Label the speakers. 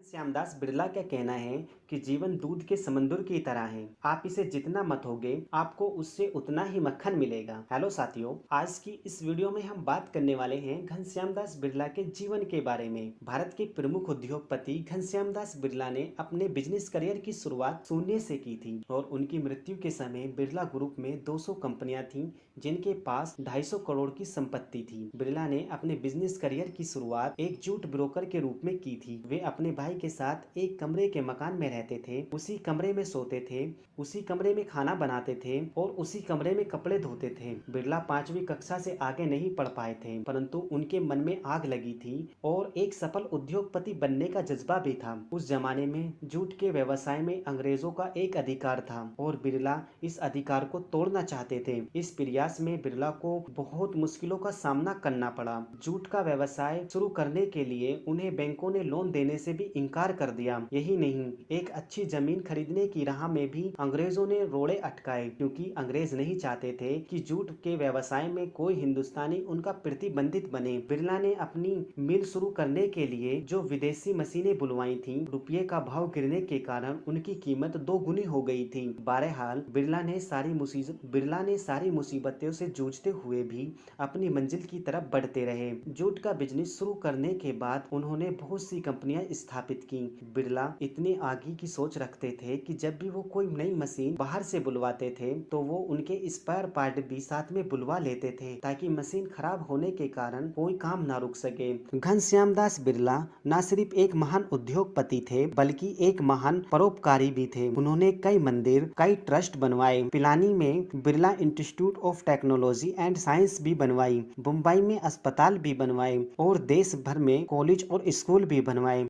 Speaker 1: श्यामदास बिरला का कहना है कि जीवन दूध के समंदर की तरह है। आप इसे जितना मतोगे आपको उससे उतना ही मक्खन मिलेगा। हेलो साथियों, आज की इस वीडियो में हम बात करने वाले हैं घनश्यामदास बिरला के जीवन के बारे में। भारत के प्रमुख उद्योगपति घनश्यामदास बिरला ने अपने बिजनेस करियर की शुरुआत शून्य से की थी और उनकी मृत्यु के समय बिरला ग्रुप में 200 कंपनियां थीं जिनके पास 250 करोड़ की संपत्ति थी। बिरला ने अपने बिजनेस करियर की शुरुआत एक जूट ब्रोकर के रूप में की थी। वे अपने भाई के साथ एक कमरे के मकान में रहते थे, उसी कमरे में सोते थे, उसी कमरे में खाना बनाते थे और उसी कमरे में कपड़े धोते थे। बिरला 5वीं कक्षा से आगे नहीं पढ़ पाए थे, परंतु उनके मन में आग लगी थी और एक सफल उद्योगपति बनने का जज्बा भी था। उस जमाने में जूट के व्यवसाय में अंग्रेजों का एक अधिकार था और बिरला इस अधिकार को तोड़ना चाहते थे। इस प्रयास में बिरला को बहुत मुश्किलों का सामना करना पड़ा। जूट का व्यवसाय शुरू करने के लिए उन्हें बैंकों ने लोन देने से भी इनकार कर दिया। यही नहीं, एक अच्छी जमीन खरीदने की राह में भी अंग्रेजों ने रोड़े अटकाए, क्योंकि अंग्रेज नहीं चाहते थे कि जूट के व्यवसाय में कोई हिंदुस्तानी उनका प्रतिबंधित बने। बिरला ने अपनी मिल शुरू करने के लिए जो विदेशी मशीनें बुलवाई थीं, रुपये का भाव गिरने के कारण उनकी कीमत 2 गुनी हो गई थी। बहरहाल बिरला ने सारी मुसीबतों से जूझते हुए भी अपनी मंजिल की तरफ बढ़ते रहे। जूट का बिजनेस शुरू करने के बाद उन्होंने बहुत सी कंपनियां स्थापित की। बिरला इतने आगे की सोच रखते थे कि जब भी वो कोई नई मशीन बाहर से बुलवाते थे तो वो उनके स्पेयर पार्ट भी साथ में बुलवा लेते थे, ताकि मशीन खराब होने के कारण कोई काम ना रुक सके। घनश्यामदास बिरला न सिर्फ एक महान उद्योगपति थे बल्कि एक महान परोपकारी भी थे। उन्होंने कई मंदिर, कई ट्रस्ट बनवाए। पिलानी में Birla institute of technology and science भी बनवाई। मुंबई में अस्पताल भी बनवाए और देश भर में कॉलेज और स्कूल भी बनवाए।